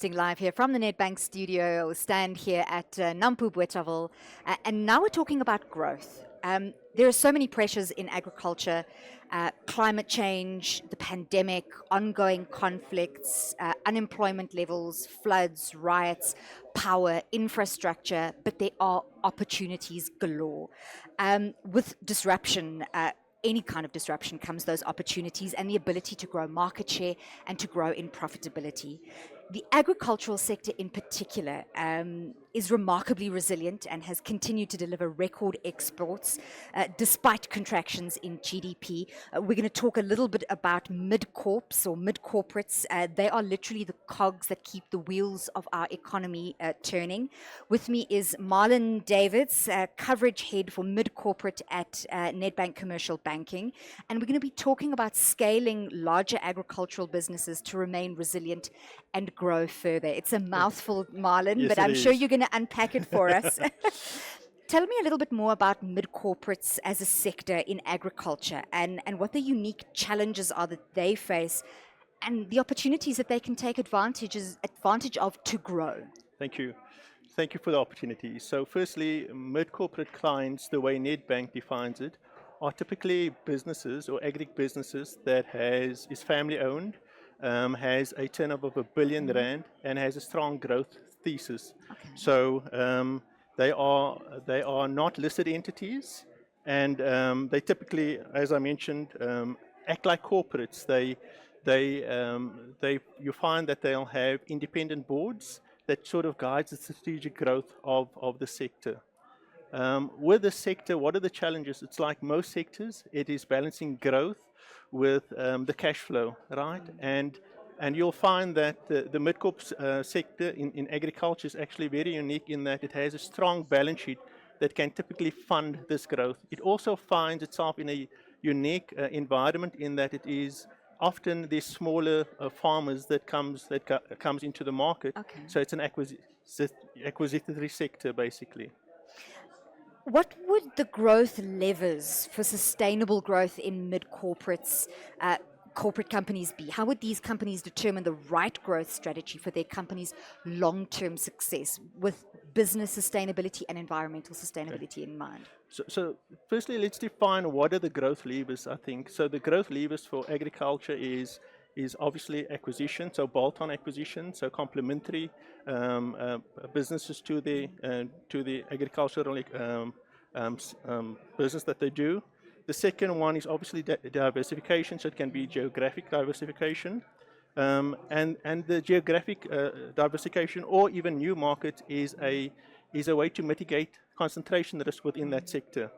broadcasting live here from the Nedbank studio, stand here at Nampo Opportunities, and now we're talking about growth. There are so many pressures in agriculture, climate change, the pandemic, ongoing conflicts, unemployment levels, floods, riots, power, infrastructure, but there are opportunities galore. With disruption, any kind of disruption comes those opportunities and the ability to grow market share and to grow in profitability. The agricultural sector in particular is remarkably resilient and has continued to deliver record exports despite contractions in GDP. We're going to talk a little bit about mid-corps or mid-corporates. They are literally the cogs that keep the wheels of our economy turning. With me is Marlon Davids, coverage head for mid-corporate at Nedbank Commercial Banking. And we're going to be talking about scaling larger agricultural businesses to remain resilient and grow further. It's a mouthful, Marlon, Yes, but I'm sure you're going to unpack it for us. Tell me a little bit more about mid-corporates as a sector in agriculture and what the unique challenges are that they face and the opportunities that they can take advantage of to grow. Thank you. Thank you for the opportunity. So firstly, mid-corporate clients, the way Nedbank defines it, are typically businesses or agri-businesses that is family-owned, has a turnover of R1 billion and has a strong growth thesis. Okay. So they are not listed entities, and they typically, as I mentioned, act like corporates. You find that they'll have independent boards that sort of guides the strategic growth of the sector. With the sector, what are the challenges? It's like most sectors, it is balancing growth with the cash flow, right? And you'll find that the mid-corp sector in agriculture is actually very unique in that it has a strong balance sheet that can typically fund this growth. It also finds itself in a unique environment in that it is often the smaller farmers that comes into the market. Okay. So it's an acquisitory sector, basically. What would the growth levers for sustainable growth in mid-corporates, corporate companies be? How would these companies determine the right growth strategy for their company's long-term success with business sustainability and environmental sustainability in mind? So firstly, let's define what are the growth levers, I think. So the growth levers for agriculture is obviously acquisition, so bolt-on acquisition, so complementary businesses to the agricultural business that they do. The second one is obviously diversification, so it can be geographic diversification. And the geographic diversification or even new markets is a way to mitigate concentration risk within that sector.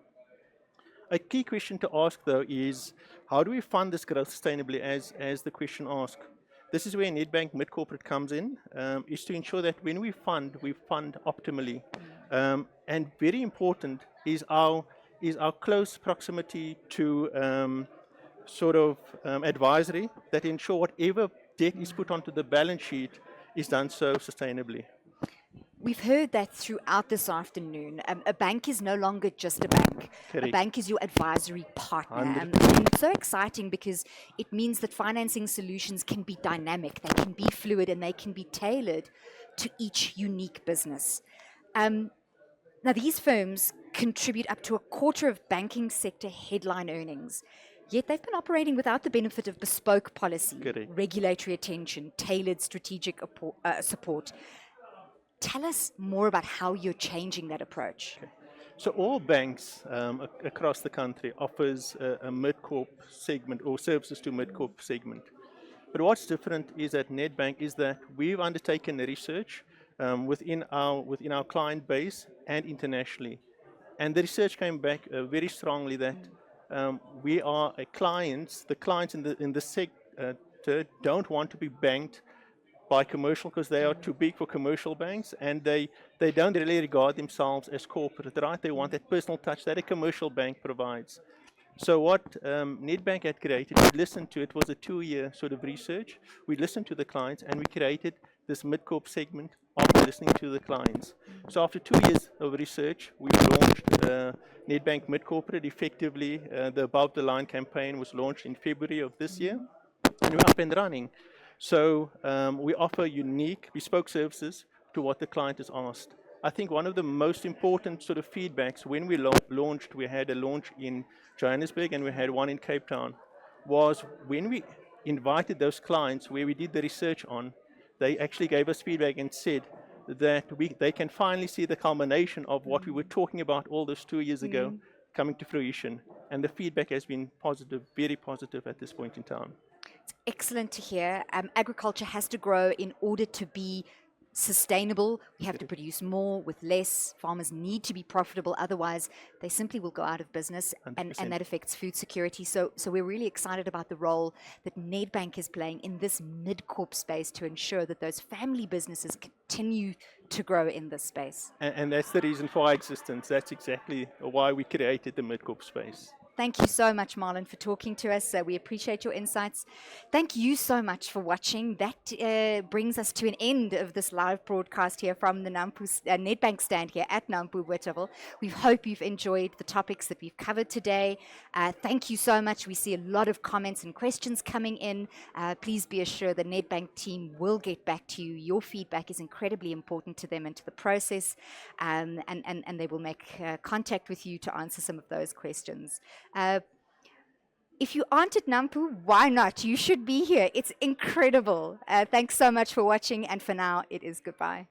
A key question to ask, though, is how do we fund this growth sustainably, as the question asks? This is where Nedbank Mid-Corporate comes in, is to ensure that when we fund optimally. And very important is our close proximity to advisory that ensure whatever debt is put onto the balance sheet is done so sustainably. We've heard that throughout this afternoon. A bank is no longer just a bank. Correct. A bank is your advisory partner. And it's so exciting because it means that financing solutions can be dynamic, they can be fluid, and they can be tailored to each unique business. Now, these firms contribute up to a quarter of banking sector headline earnings. Yet they've been operating without the benefit of bespoke policy, Correct. regulatory attention, tailored strategic support. Tell us more about how you're changing that approach. Okay. So all banks across the country offers a mid-corp segment or services to mid-corp segment. But what's different is at Nedbank is that we've undertaken research within our client base and internationally. And the research came back very strongly that we are the clients in the sector don't want to be banked by commercial because they are too big for commercial banks, and they don't really regard themselves as corporate, right? They want that personal touch that a commercial bank provides. So what Nedbank had created, it was a 2-year sort of research. We listened to the clients and we created this mid-corp segment after listening to the clients. So after 2 years of research, we launched Nedbank Mid-Corporate. Effectively, the Above the Line campaign was launched in February of this year, and we're up and running. So we offer unique, bespoke services to what the client has asked. I think one of the most important sort of feedbacks when we launched, we had a launch in Johannesburg and we had one in Cape Town, was when we invited those clients where we did the research on, they actually gave us feedback and said that they can finally see the culmination of what we were talking about all those 2 years ago coming to fruition. And the feedback has been positive, very positive at this point in time. Excellent to hear. Agriculture has to grow in order to be sustainable. We have to produce more with less. Farmers need to be profitable, otherwise they simply will go out of business, and that affects food security. So we're really excited about the role that Nedbank is playing in this mid-corp space to ensure that those family businesses continue to grow in this space. And that's the reason for our existence. That's exactly why we created the mid-corp space. Thank you so much, Marlon, for talking to us. We appreciate your insights. Thank you so much for watching. That brings us to an end of this live broadcast here from the Nedbank stand here at Nampo Opportunities. We hope you've enjoyed the topics that we've covered today. Thank you so much. We see a lot of comments and questions coming in. Please be assured the Nedbank team will get back to you. Your feedback is incredibly important to them and to the process, and they will make contact with you to answer some of those questions. If you aren't at Nampo, why not? You should be here. It's incredible. Thanks so much for watching, and for now, it is goodbye.